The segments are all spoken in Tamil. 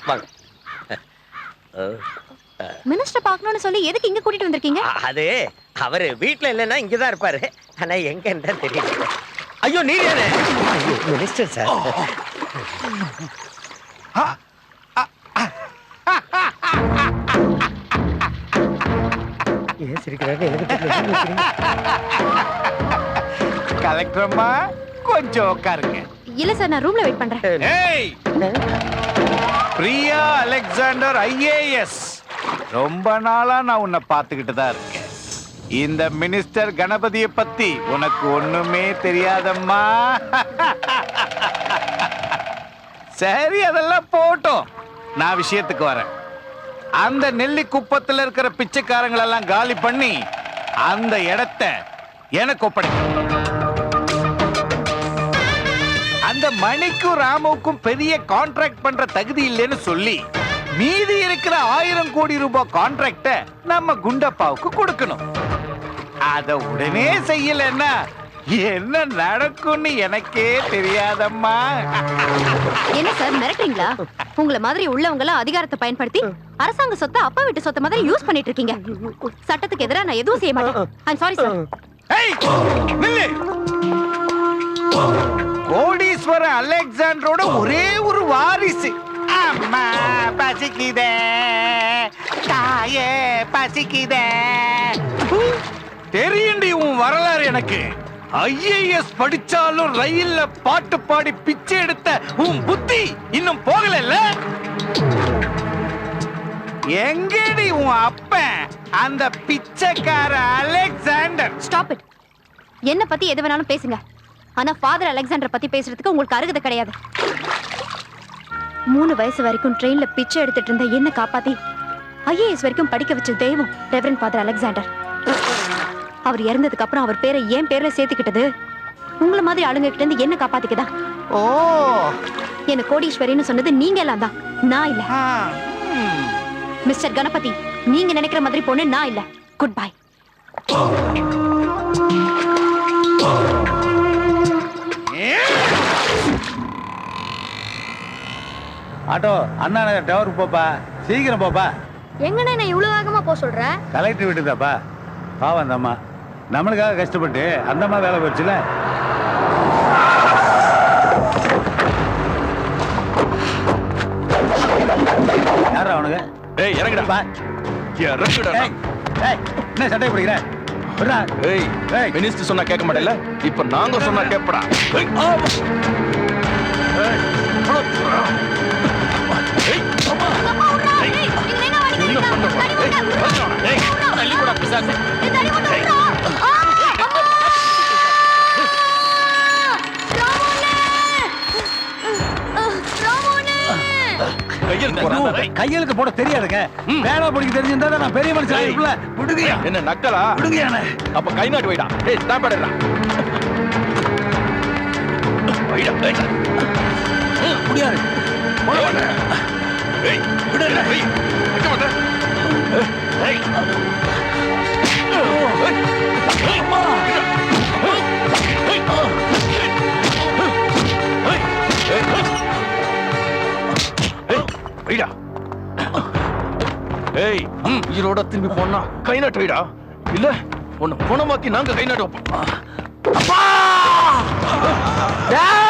வாங்க. மினிஸ்டர் பார்க்கணும்னு சொல்லி எதுக்கு இங்க கூட்டிட்டு வந்திருக்கீங்க? அது அவரு வீட்ல இல்லைன்னா இங்கதான் இருப்பாரு. ஆனா எங்கன்னு தெரியல. ஐயோ நீர் யாரு? Minister sir. ஏன் சிரிக்கிறாரு எனக்கு தெரியல. கலெக்டர் அம்மா கொஞ்சம் உட்காருங்க. இல்ல சார், நான் ரூம்ல வெயிட் பண்றேன். ஏய், பிரியா அலெக்சாண்டர் ஐஏஎஸ், ரொம்ப நாளா நான் உன்னை பார்த்துக்கிட்டு தான் இருக்கேன். இந்த மினிஸ்டர் கணபதியை பத்தி உனக்கு ஒண்ணுமே தெரியாதம்மா. சரி, அதெல்லாம் போட்டோம். நான் விஷயத்துக்கு வரேன். அந்த நெல்லி குப்பத்துல இருக்கிற பிச்சைக்காரங்களெல்லாம் காலி பண்ணி அந்த இடத்தை எனக்கு ஒப்படைக்கும். அந்த மணிக்கும் ராமுக்கும் பெரிய கான்ட்ராக்ட் பண்ற தகுதி இல்லைன்னு சொல்லி மீதி இருக்கிற 1000 கோடி ரூபாய் கான்ட்ராக்ட நம்ம குண்டப்பாவுக்கு கொடுக்கணும். அத உடனே செய்யலன்னா என்ன நடக்கும்னு எனக்கே தெரியாதம்மா. என்ன சார் மிரட்டுறீங்களா? உங்கள மாதிரி உள்ளவங்க எல்லாம் அதிகாரத்தை பயன்படுத்தி அரசாங்க சொத்தை அப்பா வீட்டு சொத்தை மாதிரி யூஸ் பண்ணிட்டு இருக்கீங்க. சட்டத்துக்கு எதிராக நான் எதுவும் செய்ய மாட்டேன். I'm sorry sir. ஏய், நில்லு. கோடீஸ்வர அலெக்சாண்டரோட ஒரே ஒரு வாரிசு. அம்மா பசிக்குதே, தாயே பசிக்குதே. தெரியுண்டி உன் வரலாறு எனக்கு. ஐஏஎஸ் படிச்சாலும் ரயில்ல பாட்டு பாடி பிச்சை எடுத்த உன் புத்தி இன்னும் போகல. எங்கடி உன் அப்பன் அந்த பிச்சைக்கார அலெக்சாண்டர்? Stop it. என்ன பத்தி எது வேணாலும் பேசுங்க. ஆனா ஃபாதர் அலெக்சாண்டர் பத்தி பேசுறதுக்கு உங்களுக்கு அருகதை கிடையாது. 3 வயசு வரைக்கும் ட்ரெயின்ல பிச்சை எடுத்துட்டு இருந்த என்ன காப்பாத்தி ஐஏஎஸ் வரைக்கும் படிக்க வச்ச தெய்வம் ரெவரண்ட் ஃபாதர் அலெக்சாண்டர். அவர் இறந்ததுக்கு அப்புறம் அவர் பேரை என் பேர்ல சேர்த்துக்கிட்டது உங்களை மாதிரி ஆளுங்க கிட்ட இருந்து என்ன காப்பாத்திக்கதான். ஓ, என்ன கோடீஸ்வரின்னு சொன்னது நீங்க எல்லாம் தான், நான் இல்ல. மிஸ்டர் கணபதி, நீங்க நினைக்கிற மாதிரி பொண்ணு நான் இல்ல. Good bye. Auto Anna Nagar டவருக்கு போப்பா, சீக்கிரம் போப்பா. எங்கண்ணே நான் இவ்வளவு வேகமா போக சொல்றேன்? கலெக்டர் வீட்டுதாப்பா. பாவம் அந்த அம்மா நம்மளுக்காக கஷ்டப்பட்டு அந்த அம்மா வேலை போச்சுல. யாரா அவனுங்க? ஏய் இறங்குடா. இறங்குடா. ஏய், என்ன சட்டை பிடிக்கிற? விடுடா. ஏய், மினிஸ்டர் சொன்னா கேட்க மாட்டேல்ல, இப்ப நாங்க சொன்னா கேட்படா. ஏய், அம்மா. என்ன பண்ண? ஏய், தள்ளி போடா பிசாசு. கையெழுத்து போட தெரியாதுங்க. வேலை பிடிக்க தெரிஞ்சிருந்தா நான் பெரிய மனுஷன் ஆயிருக்குல. விடுங்கயா. என்ன நக்கலா? விடுங்கயானே. அப்ப கை நாட்டு வைடா. ஏய் ஸ்டாப் பண்ணுடா. வைடா. முடியாது. போடா. ஏய் விடுடா. ஏய் வைக்க மாட்டேன். ஏய். அம்மா. வைடா. ஏய், உயிரோட திரும்பி போனா கை நாட்டு வைடா. இல்ல உன்னை போனமாக்கி நாங்க கை நாட்டு வைப்போம். அப்பா! டேய்!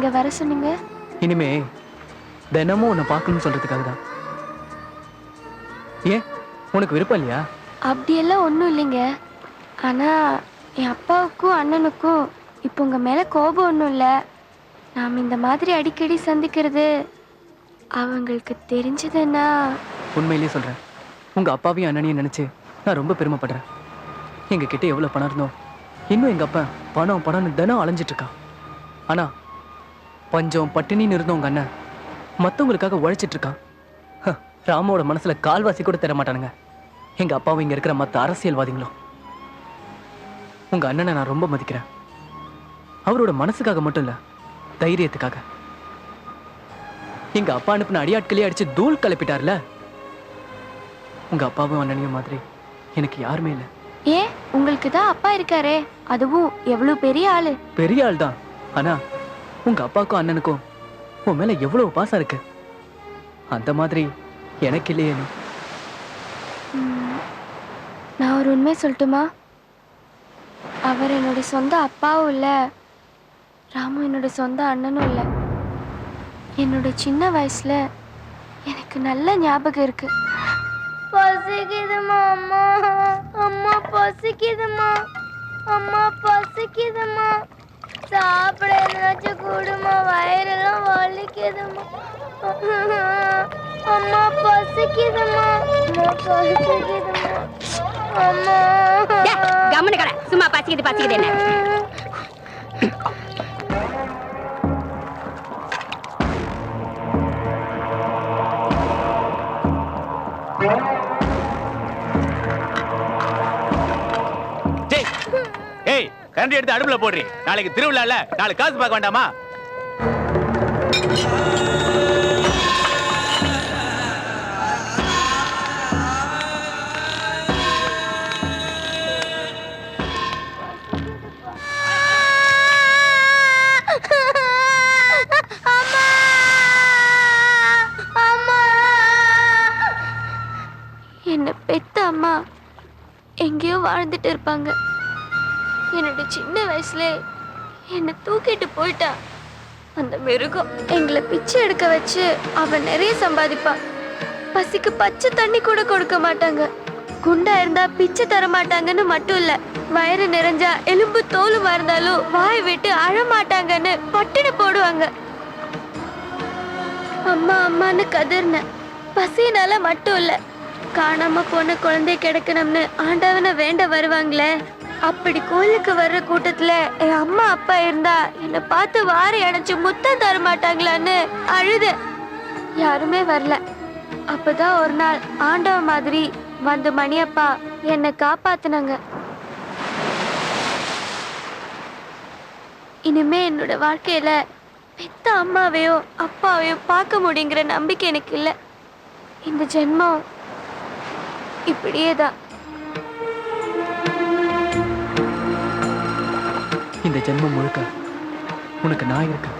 இங்க வர சொன்னீங்க? இனிமே தினமும் உன்னை பார்க்கணும்னு சொல்றதுக்காக தான். ஏன் உனக்கு விருப்பம் இல்லையா? அப்படியெல்லாம் ஒன்றும் இல்லைங்க. ஆனா என் அப்பாவுக்கும் அண்ணனுக்கும் இப்போ உங்க மேல கோபம் ஒன்றும் இல்லை. நாம் இந்த மாதிரி அடிக்கடி சந்திக்கிறது அவங்களுக்கு தெரிஞ்சதுன்னா. உண்மையிலேயே சொல்றேன், உங்க அப்பாவையும் அண்ணனையும் நினைச்சு நான் ரொம்ப பெருமைப்படுறேன். எங்க கிட்ட எவ்வளவு பணம் இருந்தோம், இன்னும் எங்க அப்பா பணம் பணம்னு தினம் அலைஞ்சிட்டு இருக்கான். ஆனா பஞ்சம் பட்டினின்னு இருந்தோம் உங்க அண்ணன் மத்தவங்களுக்காக உழைச்சிட்டு இருக்கான். ராமோட மனசுல கால்வாசி கூட தர மாட்டானுங்க எங்க அப்பாவும் இங்க இருக்கிற மத்த அரசியல்வாதிகளும். உங்க அண்ணனை நான் ரொம்ப மதிக்கிறேன். அவரோட மனசுக்காக மட்டும் இல்ல, தைரியத்துக்காக. எங்க அப்பா அனுப்பின அடியாட்களே அடிச்சு தூள் கிளப்பிட்டார்ல. உங்க அப்பாவும் அண்ணனையும் மாதிரி எனக்கு யாருமே இல்லை. ஏன், உங்களுக்கு தான் அப்பா இருக்காரே, அதுவும் எவ்வளவு பெரிய ஆளு. பெரிய ஆள் தான், ஆனா உங்க அப்பாவுக்கும் அண்ணனுக்கும் உன் மேல எவ்வளவு பாசம் இருக்கு. அந்த மாதிரி எனக்கு இல்லையே. நான் ஒரு உண்மை சொல்லட்டுமா? அவர் என்னோட சொந்த அப்பாவும் இல்லை, ராமு என்னோட சொந்த அண்ணனும் இல்லை. என்னோட சின்ன வயசுல எனக்கு நல்ல ஞாபகம் இருக்கு. பசிக்குதுமா அம்மா, அம்மா பசிக்குதுமா, அம்மா பசிக்குதுமா, சாப்பிட என்னாச்சும் கூடுமா, வயிறெல்லாம் வலிக்குதுமா, அம்மா பசிக்குதுமா, அம்மா பசிக்குதுமா, அம்மா. கம்முனு கடை, சும்மா பசிக்குது பசிக்குது என்ன? ஏய், கரண்டி எடுத்து அடுப்புல போடுறீ. நாளைக்கு திருவிழால 4 காசு பார்க்க வேண்டாமா? என்ன பெத்த அம்மா எங்கேயோ வாழ்ந்துட்டு இருப்பாங்க. என்னோட சின்ன வயசுல என்னை தூக்கிட்டு போயிட்டா. அந்த மிருகம் எங்களை பிச்சை எடுக்க வச்சு அவன் நிறைய சம்பாதிப்பா. பசிக்கு பச்சை தண்ணி கூட கொடுக்க மாட்டாங்க. குண்டா இருந்தா பிச்சை தர மாட்டாங்கன்னு மட்டும் இல்ல, வயிறு நிறைஞ்சா எலும்பு தோலுமா இருந்தாலும் வாய் விட்டு அழ மாட்டாங்கன்னு பட்டினி போடுவாங்க. அம்மா அம்மான்னு கதர்ன பசினால மட்டும் இல்ல, காணாம போன குழந்தை கிடைக்கணும்னு ஆண்டவனை வேண்ட வருவாங்களே, அப்படி கோயிலுக்கு வர்ற கூட்டத்துல என் அம்மா அப்பா இருந்தா என்னை பார்த்து வாரி அணைச்சு முத்தம் தர மாட்டாங்களான்னு அழுத. யாருமே வரல. அப்பதான் ஒரு நாள் ஆண்டவ மாதிரி வந்து மணியப்பா என்னை காப்பாத்துனாங்க. இனிமே என்னோட வாழ்க்கையில பெத்த அம்மாவையோ அப்பாவையோ பார்க்க முடியுங்கிற நம்பிக்கை எனக்கு இல்லை. இந்த ஜென்மம் இப்படியேதான். இந்த ஜென்மம் முழுக்க உனக்கு நான் இருக்கேன்.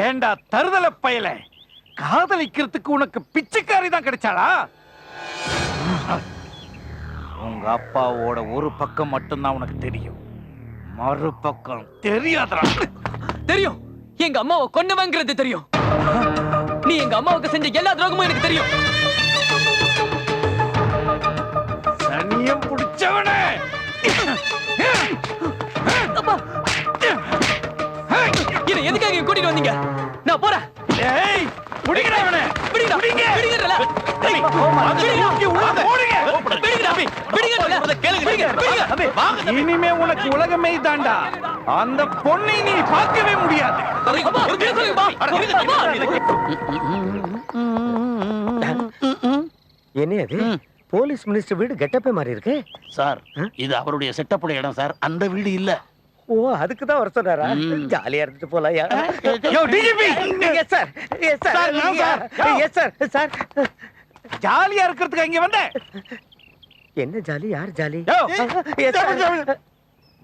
ஏண்டா தருதல பயல, காதலிக்கிறதுக்கு உனக்கு பிச்சைக்காரி தான் கிடைச்சாளா? உங்க அப்பாவோட ஒரு பக்கம் மட்டும்தான் உனக்கு தெரியும், மறுபக்கம் தெரியாதா? தெரியும், எங்க அம்மாவை கொன்னவங்கிறது தெரியும். நீ எங்க அம்மாவுக்கு செஞ்ச எல்லா துரோகமும் எனக்கு தெரியும். சனியம் புடிச்சவனே, என்ன எதுக்காக இங்க கூட்டிட்டு வந்தீங்க? நான் போறேன். ஏய், புடிங்கடா இவனை. விடுங்க, புடிங்க. விடுங்கடா. தம்பி, வாங்க, உள்ள போடுங்க. விடுங்கடா. விடுங்கடா. கேளுங்க. வாங்க. இனிமே உனக்கு உலகமே தாண்டா. அந்த பொண்ணை நீ பார்க்கவே முடியாது. அப்பா, ஒரு பேர் சொல்லுங்கப்பா. என்ன அது? போலீஸ் மினிஸ்டர் வீடு கெட்டப்பே மாதிரி இருக்கு சார். இது அவருடைய செட்டப்புடைய இடம் சார், அந்த வீடு இல்ல. ஓ, அதுக்கு தான் வர சொன்னாரா? ஜாலியா இருந்துட்டு போலாம். யோ DGP. Yes sir, yes sir, sir, நான் சார். Yes sir, sir. ஜாலியா இருக்கிறதுக்கு இங்க வந்த என்ன ஜாலி? யார் ஜாலி? யோ, எஸ் சார்.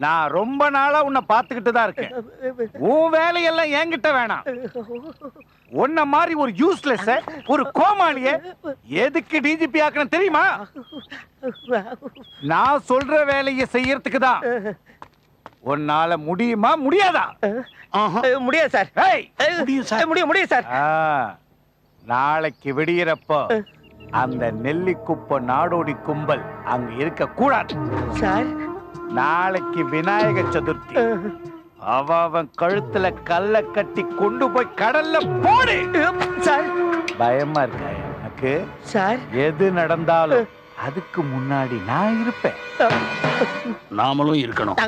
நான் ரொம்ப நாளா உன்னை பார்த்துக்கிட்டு தான் இருக்கேன். உன் வேலையெல்லாம் என்கிட்ட வேணாம். உன்ன மாதிரி ஒரு யூஸ்லெஸ் ஒரு கோமாளிய எதுக்கு டிஜிபி ஆக்கணும் தெரியுமா? நான் சொல்ற வேலையை செய்யறதுக்கு தான். உன்னால முடியுமா முடியாதா? முடியாது சார். ஏய், முடியும் சார். நாளைக்கு விடியறப்போ அந்த நெல்லிக்குப்ப நாடோடி கும்பல் அங்க இருக்க கூடாது சார். நாளைக்கு விநாயக சதுர்த்தி. அவன் கழுத்துல கல்ல கட்டி கொண்டு போய் கடல்ல போடு சார். பயமா இருக்கா எனக்கு? சார், எது நடந்தாலும் அதுக்கு முன்னாடி நான் இருப்பேன். நாமளும் இருக்கணும்.